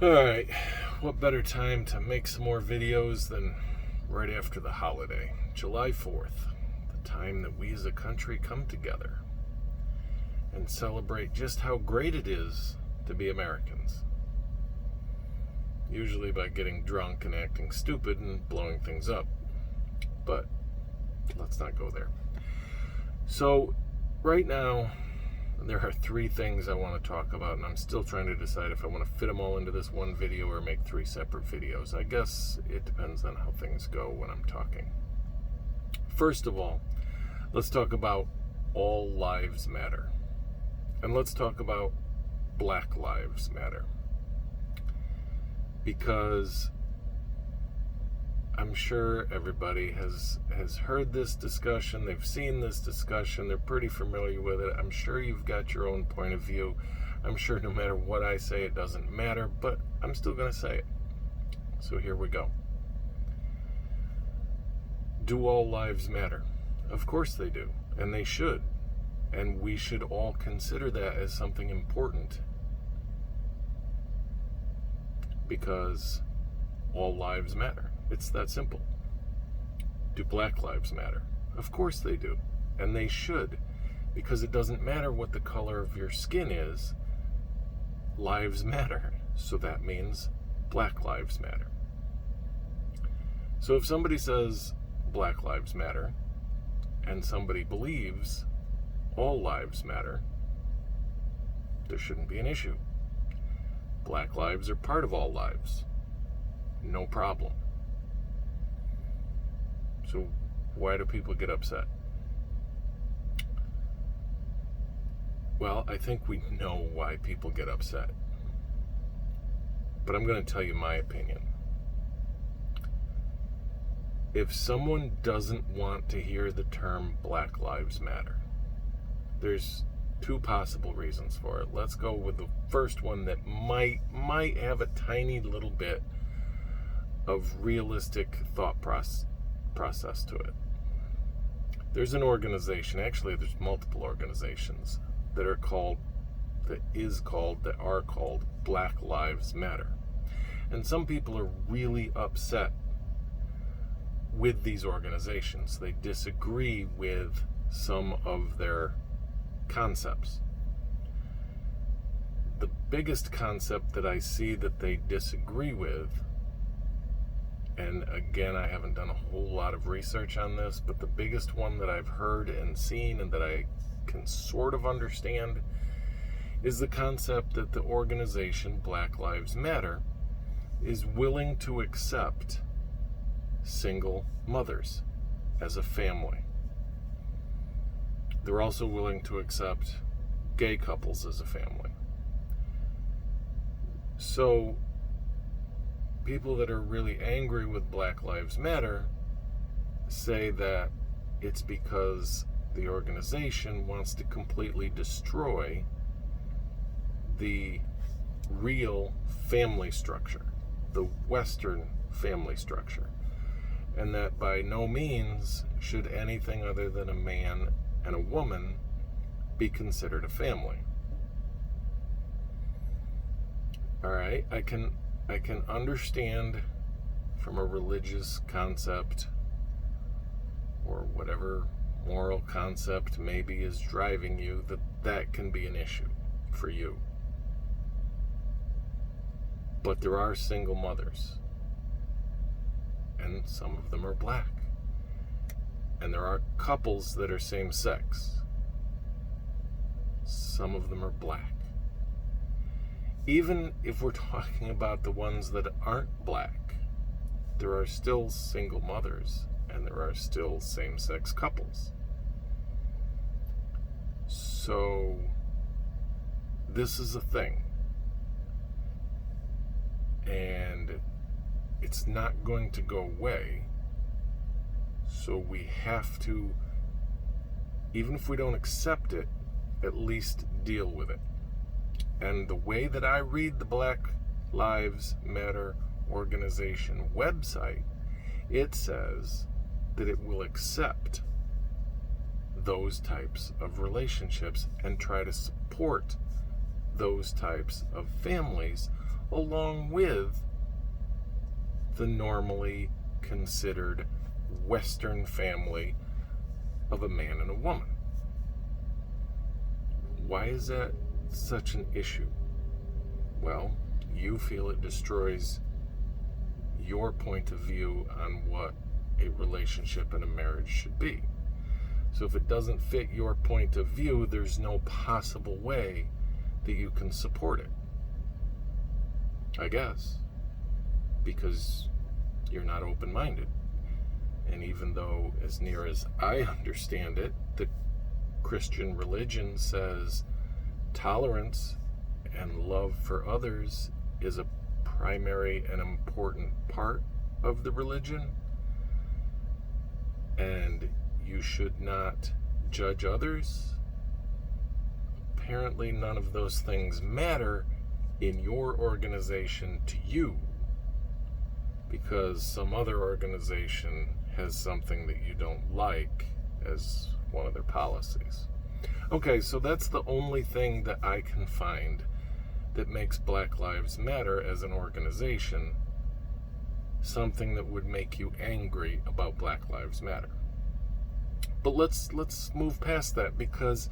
Alright, what better time to make some more videos than right after the holiday, July 4th, the time that we as a country come together and celebrate just how great it is to be Americans. Usually by getting drunk and acting stupid and blowing things up. But let's not go there. So, right now, there are three things I want to talk about, and I'm still trying to decide if I want to fit them all into this one video or make three separate videos. I guess it depends on how things go when I'm talking. First of all, let's talk about all lives matter. And let's talk about Black Lives Matter. Because I'm sure everybody has heard this discussion, they've seen this discussion, they're pretty familiar with it. I'm sure you've got your own point of view. I'm sure no matter what I say, it doesn't matter, but I'm still going to say it. So here we go. Do all lives matter? Of course they do, and they should. And we should all consider that as something important. Because all lives matter. It's that simple. Do Black Lives matter? Of course they do. And they should. Because it doesn't matter what the color of your skin is. Lives matter. So that means Black Lives matter. So if somebody says Black Lives matter, and somebody believes all lives matter, there shouldn't be an issue. Black lives are part of all lives. No problem. So why do people get upset? Well, I think we know why people get upset. But I'm going to tell you my opinion. If someone doesn't want to hear the term Black Lives Matter, there's two possible reasons for it. Let's go with the first one that might have a tiny little bit of realistic thought process to it. There's an organization, actually there's multiple organizations that are called Black Lives Matter. And some people are really upset with these organizations. They disagree with some of their concepts. The biggest concept that I see that they disagree with, and again, I haven't done a whole lot of research on this, but the biggest one that I've heard and seen and that I can sort of understand is the concept that the organization Black Lives Matter is willing to accept single mothers as a family. They're also willing to accept gay couples as a family. So, people that are really angry with Black Lives Matter say that it's because the organization wants to completely destroy the real family structure, the Western family structure, and that by no means should anything other than a man and a woman be considered a family. Alright, I can understand from a religious concept or whatever moral concept maybe is driving you that can be an issue for you. But there are single mothers, and some of them are black. And there are couples that are same-sex. Some of them are black. Even if we're talking about the ones that aren't black, there are still single mothers and there are still same-sex couples. So, this is a thing. And it's not going to go away. So we have to, even if we don't accept it, at least deal with it. And the way that I read the Black Lives Matter organization website, it says that it will accept those types of relationships and try to support those types of families along with the normally considered Western family of a man and a woman. Why is that such an issue? Well, you feel it destroys your point of view on what a relationship and a marriage should be. So if it doesn't fit your point of view, there's no possible way that you can support it. I guess. Because you're not open-minded. And even though, as near as I understand it, the Christian religion says tolerance and love for others is a primary and important part of the religion, and you should not judge others. Apparently none of those things matter in your organization to you, because some other organization has something that you don't like as one of their policies. Okay, so that's the only thing that I can find that makes Black Lives Matter as an organization something that would make you angry about Black Lives Matter. But let's move past that, because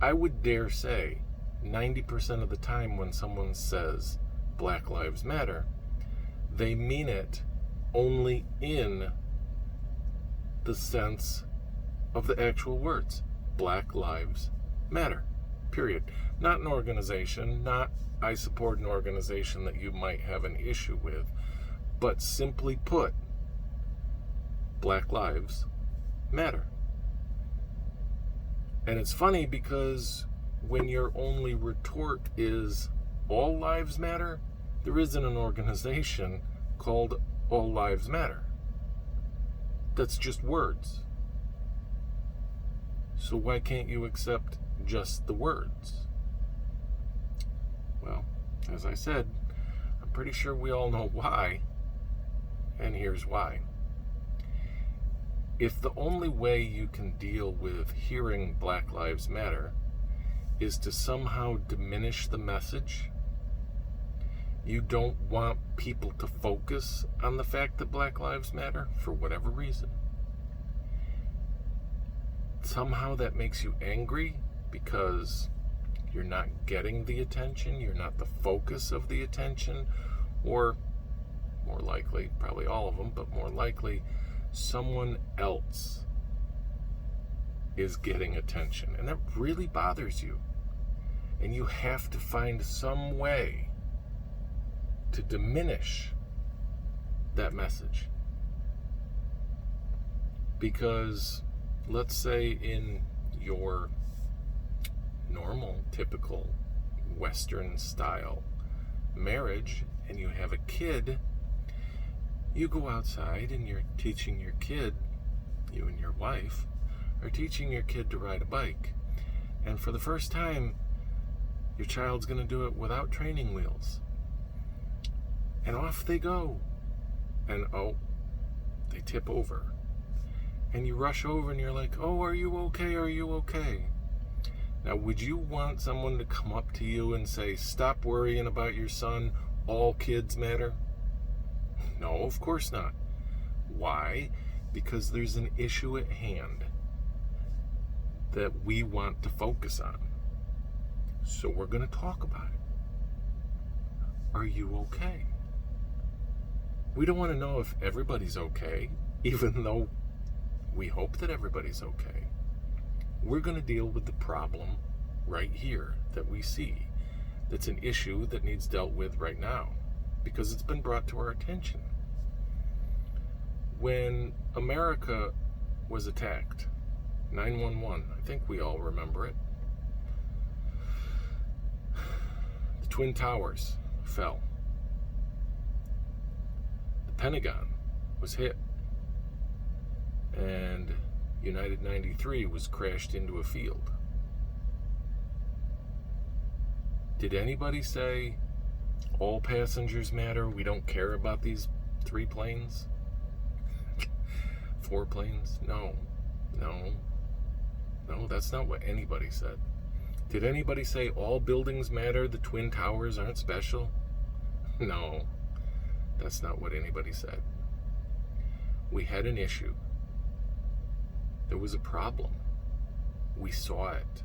I would dare say 90% of the time when someone says Black Lives Matter, they mean it only in the sense of the actual words. Black Lives Matter. Period. Not an organization, not I support an organization that you might have an issue with, but simply put, Black Lives Matter. And it's funny because when your only retort is all lives matter, there isn't an organization called All Lives Matter. That's just words. So why can't you accept just the words? Well, as I said, I'm pretty sure we all know why, and here's why. If the only way you can deal with hearing Black Lives Matter is to somehow diminish the message, you don't want people to focus on the fact that Black Lives Matter for whatever reason. Somehow that makes you angry because you're not getting the attention, you're not the focus of the attention, or more likely, probably all of them, but more likely, someone else is getting attention. And that really bothers you. And you have to find some way to diminish that message. Because let's say in your normal, typical Western style marriage and you have a kid, you go outside and you're teaching your kid, you and your wife are teaching your kid to ride a bike. And for the first time, your child's going to do it without training wheels. And off they go. And they tip over. And you rush over and you're like, oh, are you okay? Are you okay? Now, would you want someone to come up to you and say, stop worrying about your son, all kids matter? No, of course not. Why? Because there's an issue at hand that we want to focus on. So we're going to talk about it. Are you okay? We don't want to know if everybody's okay, even though we hope that everybody's okay. We're going to deal with the problem right here that we see. That's an issue that needs dealt with right now because it's been brought to our attention. When America was attacked, 9/11, I think we all remember it. The Twin Towers fell. The Pentagon was hit. And United 93 was crashed into a field. Did anybody say all passengers matter? We don't care about these 3 planes? 4 planes? No, that's not what anybody said. Did anybody say all buildings matter? The Twin Towers aren't special? No, that's not what anybody said. We had an issue. There was a problem. We saw it.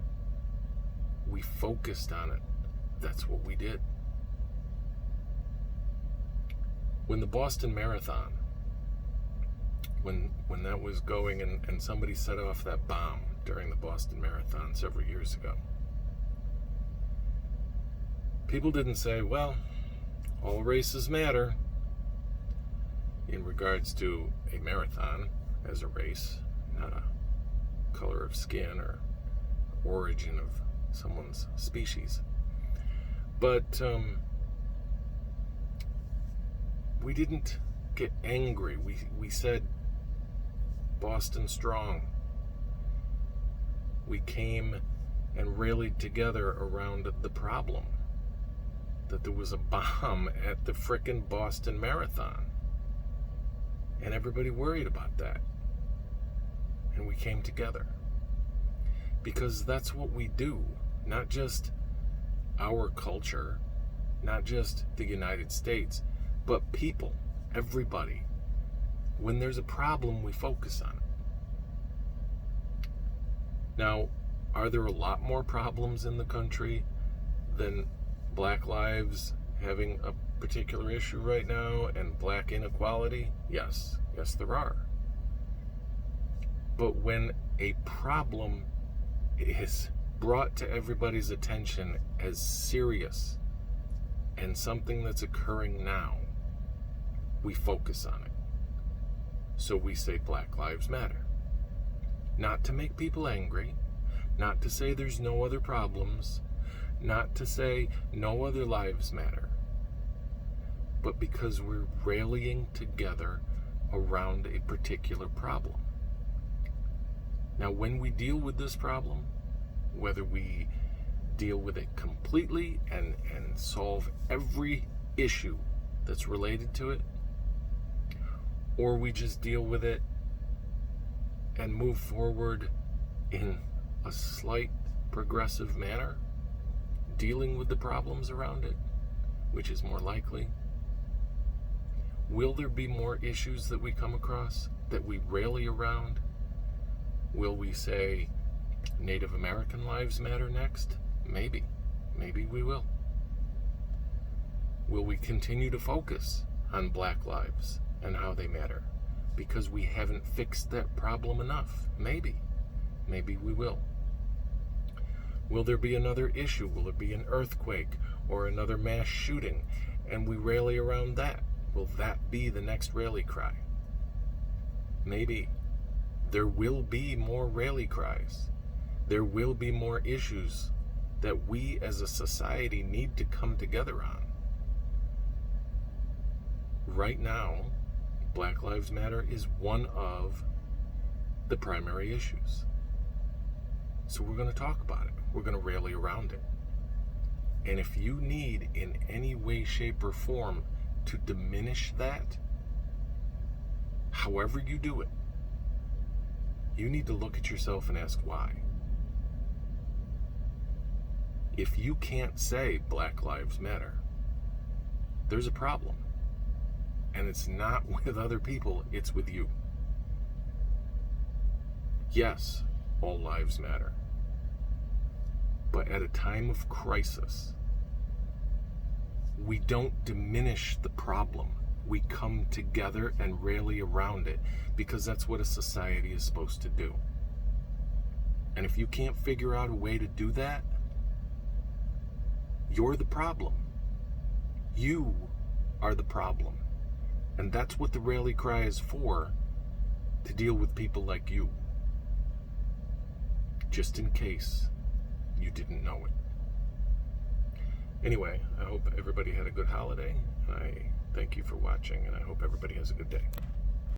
We focused on it. That's what we did. When the Boston Marathon, when that was going and somebody set off that bomb during the Boston Marathon several years ago, people didn't say, well, all races matter in regards to a marathon as a race, not a color of skin or origin of someone's species. But we didn't get angry. We said, Boston strong. We came and rallied together around the problem that there was a bomb at the frickin' Boston Marathon. And everybody worried about that. And we came together. Because that's what we do. Not just our culture, not just the United States, but people, everybody. When there's a problem, we focus on it. Now, are there a lot more problems in the country than Black lives having a particular issue right now and black inequality? Yes, there are. But when a problem is brought to everybody's attention as serious and something that's occurring now, we focus on it. So we say Black Lives Matter. Not to make people angry, not to say there's no other problems, not to say no other lives matter, but because we're rallying together around a particular problem. Now, when we deal with this problem, whether we deal with it completely and solve every issue that's related to it, or we just deal with it and move forward in a slight progressive manner, dealing with the problems around it, which is more likely, will there be more issues that we come across that we rally around? Will we say Native American lives matter next? Maybe. Maybe we will. Will we continue to focus on Black lives and how they matter because we haven't fixed that problem enough? Maybe. Maybe we will. Will there be another issue? Will there be an earthquake or another mass shooting and we rally around that? Will that be the next rally cry? Maybe. There will be more rally cries. There will be more issues that we as a society need to come together on. Right now, Black Lives Matter is one of the primary issues. So we're going to talk about it. We're going to rally around it. And if you need in any way, shape, or form to diminish that, however you do it, you need to look at yourself and ask why. If you can't say Black Lives Matter, there's a problem. And it's not with other people, it's with you. Yes, all lives matter. But at a time of crisis, we don't diminish the problem. We come together and rally around it because that's what a society is supposed to do. And if you can't figure out a way to do that, you're the problem. You are the problem. And that's what the rally cry is for, to deal with people like you. Just in case you didn't know it. Anyway, I hope everybody had a good holiday. I thank you for watching, and I hope everybody has a good day.